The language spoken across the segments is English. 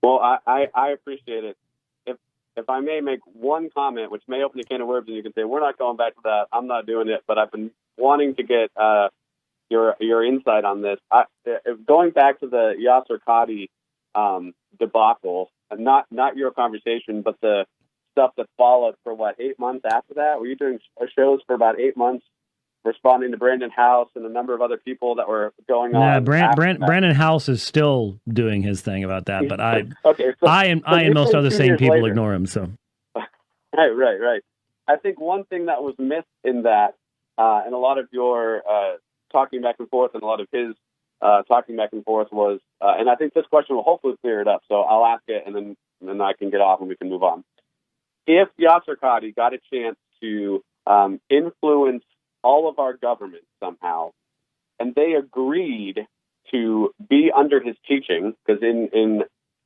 Well, I appreciate it. If I may make one comment, which may open a can of worms, and you can say we're not going back to that. I'm not doing it, but I've been wanting to get your insight on this. Going back to the Yasser Qadhi debacle, not your conversation, but the stuff that followed for 8 months after that. Were you doing shows for about 8 months, responding to Brandon House and a number of other people that were going on? Brandon House is still doing his thing about that, but okay, so, I and most other sane people later ignore him. So, right. I think one thing that was missed in that, and a lot of your talking back and forth, and a lot of his talking back and forth was, and I think this question will hopefully clear it up. So I'll ask it, and then I can get off and we can move on. If Yasser Qadhi got a chance to influence all of our government somehow, and they agreed to be under his teaching, because in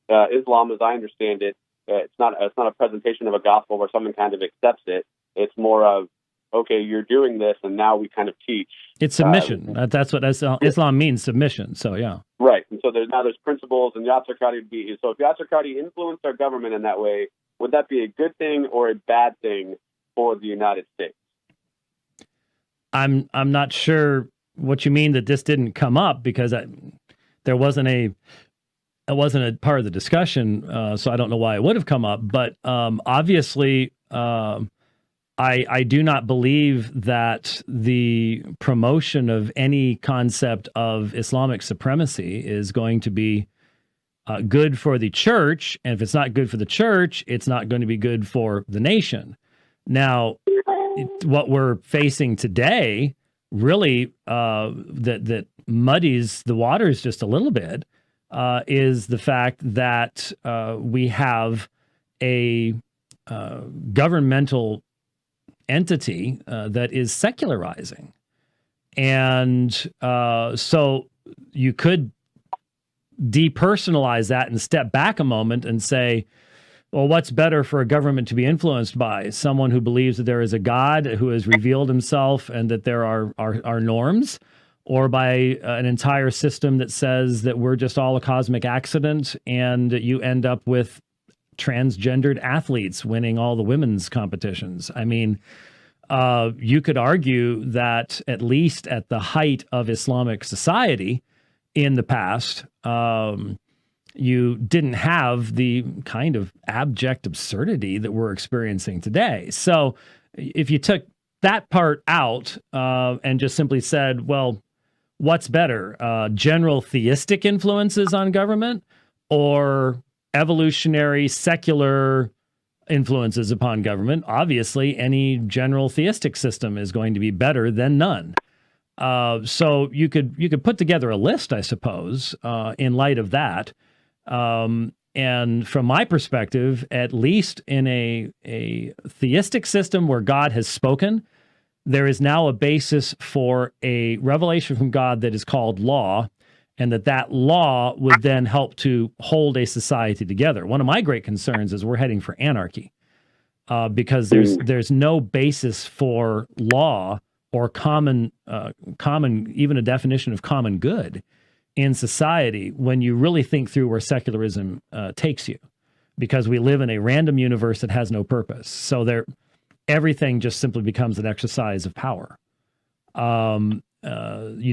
Islam, as I understand it, it's not a presentation of a gospel where someone kind of accepts it. It's more of, okay, you're doing this, and now we kind of teach. It's submission. That's what Islam means, submission. So yeah, right. And so there's principles, and Yasser Qadhi would be. So if Yasser Qadhi influenced our government in that way, would that be a good thing or a bad thing for the United States? I'm not sure what you mean that this didn't come up, because it wasn't a part of the discussion, so I don't know why it would have come up. But obviously, I do not believe that the promotion of any concept of Islamic supremacy is going to be good for the church. And if it's not good for the church, it's not going to be good for the nation. Now, what we're facing today really that muddies the waters just a little bit is the fact that we have a governmental entity that is secularizing. And so you could depersonalize that and step back a moment and say, well, what's better for a government to be influenced by? Someone who believes that there is a God who has revealed himself and that there are norms, or by an entire system that says that we're just all a cosmic accident and you end up with transgendered athletes winning all the women's competitions? I mean, you could argue that at least at the height of Islamic society in the past, you didn't have the kind of abject absurdity that we're experiencing today. So if you took that part out and just simply said, well, what's better, general theistic influences on government or evolutionary secular influences upon government? Obviously, any general theistic system is going to be better than none. So you could put together a list, I suppose, in light of that. And from my perspective, at least in a theistic system where God has spoken, there is now a basis for a revelation from God that is called law, and that law would then help to hold a society together. One of my great concerns is we're heading for anarchy, because there's no basis for law or common, even a definition of common good in society when you really think through where secularism takes you, because we live in a random universe that has no purpose. So everything just simply becomes an exercise of power. You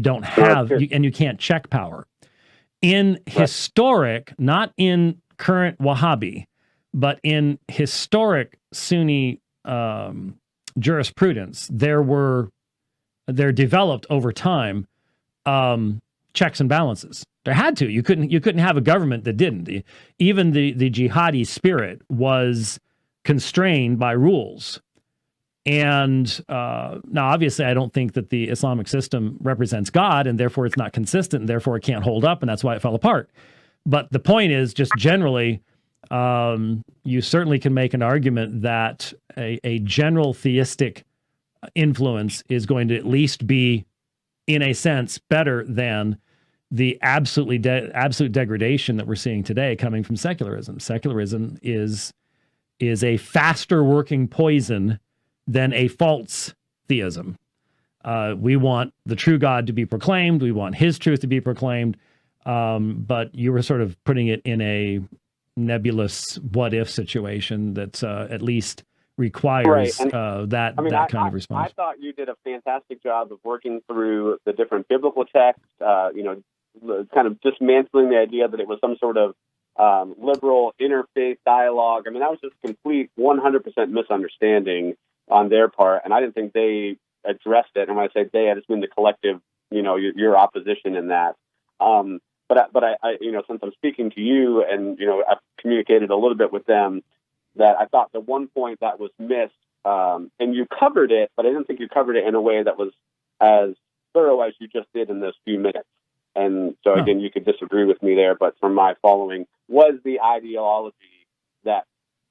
don't have, and you can't check power. In historic, not in current Wahhabi, but in historic Sunni jurisprudence, there developed over time checks and balances. There had to. You couldn't have a government that didn't. Even the jihadi spirit was constrained by rules. And now, obviously, I don't think that the Islamic system represents God, and therefore it's not consistent, and therefore it can't hold up, and that's why it fell apart. But the point is, just generally, you certainly can make an argument that a general theistic influence is going to at least be, in a sense, better than the absolute degradation that we're seeing today coming from secularism. Secularism is a faster working poison than a false theism. We want the true God to be proclaimed. We want his truth to be proclaimed. but you were sort of putting it in a nebulous what if situation that's at least requires that kind of response. I thought you did a fantastic job of working through the different biblical texts, kind of dismantling the idea that it was some sort of liberal interfaith dialogue. I mean, that was just complete 100% misunderstanding on their part, and I didn't think they addressed it. And when I say they, I just mean the collective, your opposition in that. But I since I'm speaking to you, and I've communicated a little bit with them, that I thought the one point that was missed, and you covered it, but I didn't think you covered it in a way that was as thorough as you just did in those few minutes. And so again, you could disagree with me there, but from my following was the ideology that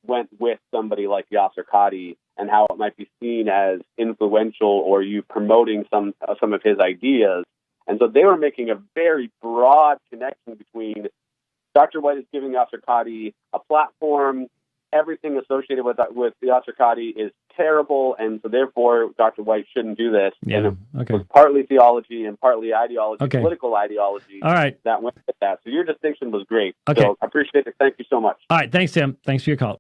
went with somebody like Yasir Qadhi, and how it might be seen as influential or you promoting some of his ideas. And so they were making a very broad connection between Dr. White is giving Yasir Qadhi a platform. Everything associated with Yasir Qadhi is terrible, and so therefore Dr. White shouldn't do this. Yeah. And it was partly theology and partly ideology, political ideology. All right. That went with that. So your distinction was great. Okay. So I appreciate it. Thank you so much. All right. Thanks, Tim. Thanks for your call.